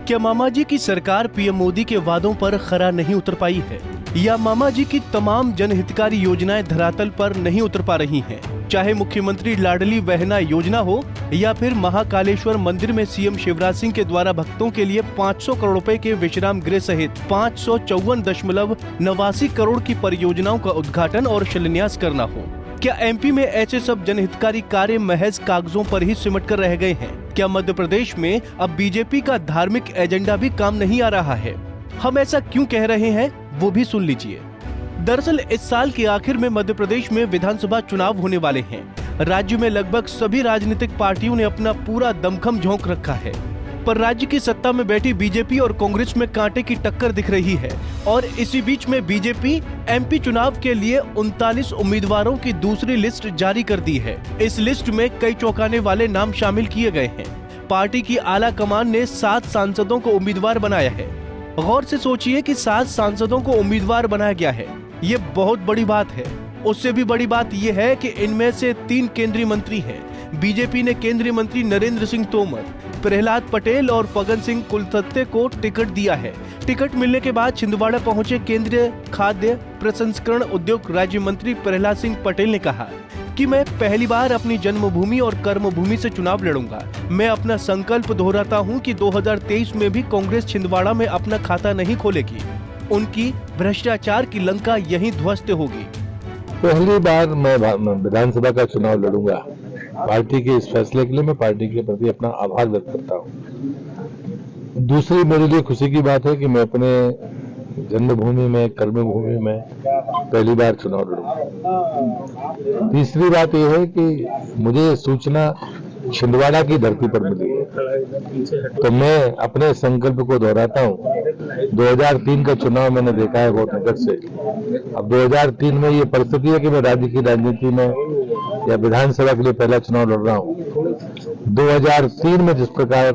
क्या मामा जी की सरकार पीएम मोदी के वादों पर खरा नहीं उतर पाई है, या मामा जी की तमाम जनहितकारी योजनाएं धरातल पर नहीं उतर पा रही हैं? चाहे मुख्यमंत्री लाडली बहना योजना हो या फिर महाकालेश्वर मंदिर में सीएम शिवराज सिंह के द्वारा भक्तों के लिए 500 करोड़ रुपए के विश्राम गृह सहित 554.89 करोड़ की परियोजनाओं का उद्घाटन और शिलान्यास करना हो। क्या एमपी में ऐसे सब जनहितकारी कार्य महज कागजों पर ही सिमट कर रह गए हैं? क्या मध्य प्रदेश में अब बीजेपी का धार्मिक एजेंडा भी काम नहीं आ रहा है? हम ऐसा क्यों कह रहे हैं वो भी सुन लीजिए। दरअसल इस साल के आखिर में मध्य प्रदेश में विधानसभा चुनाव होने वाले हैं। राज्य में लगभग सभी राजनीतिक पार्टियों ने अपना पूरा दमखम झोंक रखा है, पर राज्य की सत्ता में बैठी बीजेपी और कांग्रेस में कांटे की टक्कर दिख रही है। और इसी बीच में बीजेपी एमपी चुनाव के लिए 39 उम्मीदवारों की दूसरी लिस्ट जारी कर दी है। इस लिस्ट में कई चौंकाने वाले नाम शामिल किए गए हैं। पार्टी की आला कमान ने 7 सांसदों को उम्मीदवार बनाया है। गौर से सोचिए कि 7 सांसदों को उम्मीदवार बनाया गया है, ये बहुत बड़ी बात है। उससे भी बड़ी बात यह है कि इनमें से 3 केंद्रीय मंत्री हैं। बीजेपी ने केंद्रीय मंत्री नरेंद्र सिंह तोमर, प्रहलाद पटेल और फग्गन सिंह कुलस्ते को टिकट दिया है। टिकट मिलने के बाद छिंदवाड़ा पहुंचे केंद्रीय खाद्य प्रसंस्करण उद्योग राज्य मंत्री प्रहलाद सिंह पटेल ने कहा कि मैं पहली बार अपनी जन्मभूमि और कर्मभूमि से चुनाव लड़ूंगा। मैं अपना संकल्प दोहराता हूं कि 2023 में भी कांग्रेस छिंदवाड़ा में अपना खाता नहीं खोलेगी। उनकी भ्रष्टाचार की लंका यहीं ध्वस्त होगी। पहली बार मैं विधानसभा का चुनाव लड़ूंगा। पार्टी के इस फैसले के लिए मैं पार्टी के प्रति अपना आभार व्यक्त करता हूं। दूसरी मेरे लिए खुशी की बात है कि मैं अपने जन्मभूमि में, कर्मभूमि में पहली बार चुनाव लड़ूंगा। तीसरी बात यह है कि मुझे सूचना छिंदवाड़ा की धरती पर मिली है, तो मैं अपने संकल्प को दोहराता हूं। 2003 का चुनाव मैंने देखा है बहुत निकट से। अब 2003 में ये परिस्थिति है कि मैं राज्य की राजनीति में या विधानसभा के लिए पहला चुनाव लड़ रहा हूं। 2003 में जिस प्रकार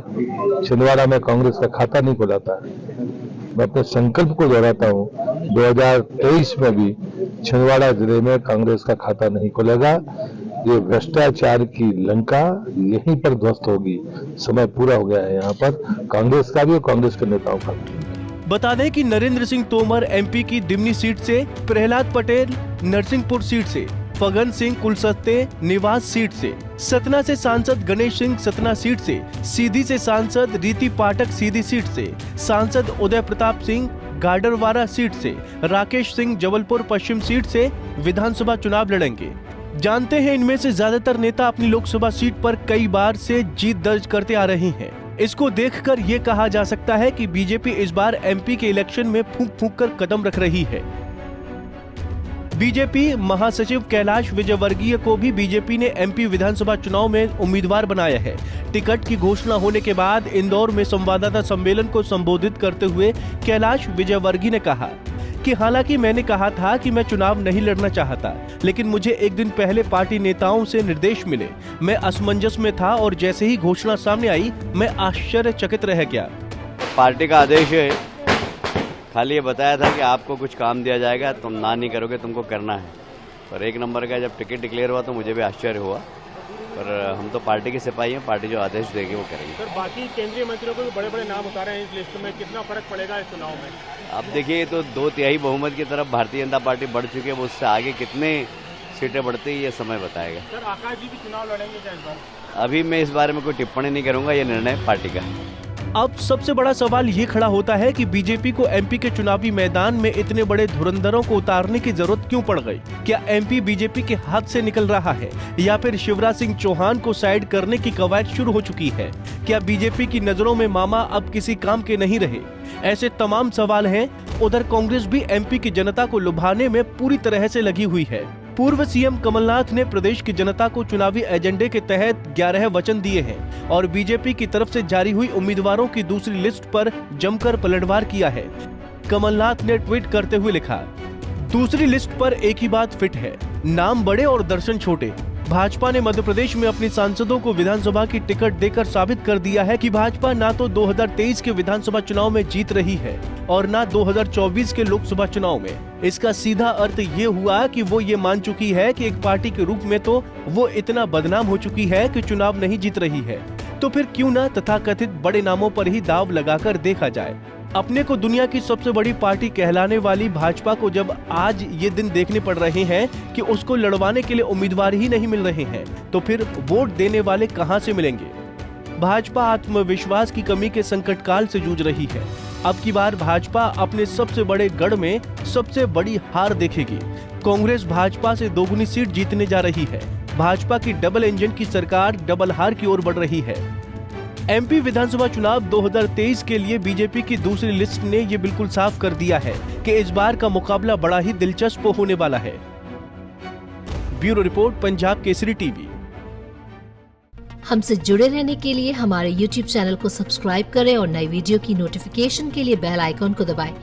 छिंदवाड़ा में कांग्रेस का खाता नहीं खुला था, मैं अपने संकल्प को दोहराता हूं 2023 में भी छिंदवाड़ा जिले में कांग्रेस का खाता नहीं खुलेगा। ये भ्रष्टाचार की लंका यहीं पर ध्वस्त होगी। समय पूरा हो गया है यहाँ पर कांग्रेस का भी और कांग्रेस के नेताओं का भी। बता दें कि नरेंद्र सिंह तोमर एमपी की दिमनी सीट से, प्रहलाद पटेल नरसिंहपुर सीट से, फग्गन सिंह कुलस्ते निवास सीट से, सतना से सांसद गणेश सिंह सतना सीट से, सीधी से सांसद रीति पाठक सीधी सीट से, सांसद उदय प्रताप सिंह गाडरवारा सीट से, राकेश सिंह जबलपुर पश्चिम सीट से विधानसभा चुनाव लड़ेंगे। जानते हैं इनमें से ज्यादातर नेता अपनी लोकसभा सीट पर कई बार से जीत दर्ज करते आ रहे हैं। इसको देखकर ये कहा जा सकता है कि बीजेपी इस बार एमपी के इलेक्शन में फूंक फूंक कर कदम रख रही है। बीजेपी महासचिव कैलाश विजयवर्गीय को भी बीजेपी ने एमपी विधानसभा चुनाव में उम्मीदवार बनाया है। टिकट की घोषणा होने के बाद इंदौर में संवाददाता सम्मेलन को संबोधित करते हुए कैलाश विजयवर्गीय ने कहा कि हालांकि मैंने कहा था कि मैं चुनाव नहीं लड़ना चाहता, लेकिन मुझे एक दिन पहले पार्टी नेताओं से निर्देश मिले। मैं असमंजस में था और जैसे ही घोषणा सामने आई मैं आश्चर्यचकित रह गया। पार्टी का आदेश है, खाली ये बताया था कि आपको कुछ काम दिया जाएगा, तुम ना नहीं करोगे, तुमको करना है। और 1 नंबर का जब टिकट डिक्लेयर हुआ तो मुझे भी आश्चर्य हुआ, पर हम तो पार्टी के सिपाही हैं, पार्टी जो आदेश देगी वो करेंगे। सर, बाकी केंद्रीय मंत्रियों को भी बड़े-बड़े नाम उतारे हैं इस लिस्ट में, कितना फर्क पड़ेगा इस चुनाव में? आप देखिए, तो 2/3 बहुमत की तरफ भारतीय जनता पार्टी बढ़ चुकी है, वो उससे आगे कितने सीटें बढ़ती है ये समय बताएगा। सर, आकाश जी भी चुनाव लड़ेंगे क्या इस बार? अभी मैं इस बारे में कोई टिप्पणी नहीं करूंगा, ये निर्णय पार्टी का है। अब सबसे बड़ा सवाल ये खड़ा होता है कि बीजेपी को एमपी के चुनावी मैदान में इतने बड़े धुरंधरों को उतारने की जरूरत क्यों पड़ गई? क्या एमपी बीजेपी के हाथ से निकल रहा है या फिर शिवराज सिंह चौहान को साइड करने की कवायद शुरू हो चुकी है? क्या बीजेपी की नजरों में मामा अब किसी काम के नहीं रहे? ऐसे तमाम सवाल हैं। उधर कांग्रेस भी एमपी की जनता को लुभाने में पूरी तरह से लगी हुई है। पूर्व सीएम कमलनाथ ने प्रदेश की जनता को चुनावी एजेंडे के तहत 11 वचन दिए हैं और बीजेपी की तरफ से जारी हुई उम्मीदवारों की दूसरी लिस्ट पर जमकर पलटवार किया है। कमलनाथ ने ट्वीट करते हुए लिखा, दूसरी लिस्ट पर एक ही बात फिट है, नाम बड़े और दर्शन छोटे। भाजपा ने मध्य प्रदेश में अपने सांसदों को विधानसभा की टिकट देकर साबित कर दिया है कि भाजपा ना तो 2023 के विधानसभा चुनाव में जीत रही है और ना 2024 के लोकसभा चुनाव में। इसका सीधा अर्थ ये हुआ कि वो ये मान चुकी है कि एक पार्टी के रूप में तो वो इतना बदनाम हो चुकी है कि चुनाव नहीं जीत रही है। तो फिर क्यों न तथाकथित बड़े नामों पर ही दाव लगाकर देखा जाए। अपने को दुनिया की सबसे बड़ी पार्टी कहलाने वाली भाजपा को जब आज ये दिन देखने पड़ रहे हैं कि उसको लड़वाने के लिए उम्मीदवार ही नहीं मिल रहे हैं, तो फिर वोट देने वाले कहां से मिलेंगे। भाजपा आत्मविश्वास की कमी के संकट काल से जूझ रही है। अब की बार भाजपा अपने सबसे बड़े गढ़ में सबसे बड़ी हार देखेगी। कांग्रेस भाजपा से दोगुनी सीट जीतने जा रही है। भाजपा की डबल इंजन की सरकार डबल हार की ओर बढ़ रही है। एमपी विधानसभा चुनाव 2023 के लिए बीजेपी की दूसरी लिस्ट ने ये बिल्कुल साफ कर दिया है कि इस बार का मुकाबला बड़ा ही दिलचस्प होने वाला है। Bureau report, Punjab Kesari TV. हमसे जुड़े रहने के लिए हमारे YouTube चैनल को सब्सक्राइब करें और नई वीडियो की नोटिफिकेशन के लिए बेल आइकॉन को दबाएं।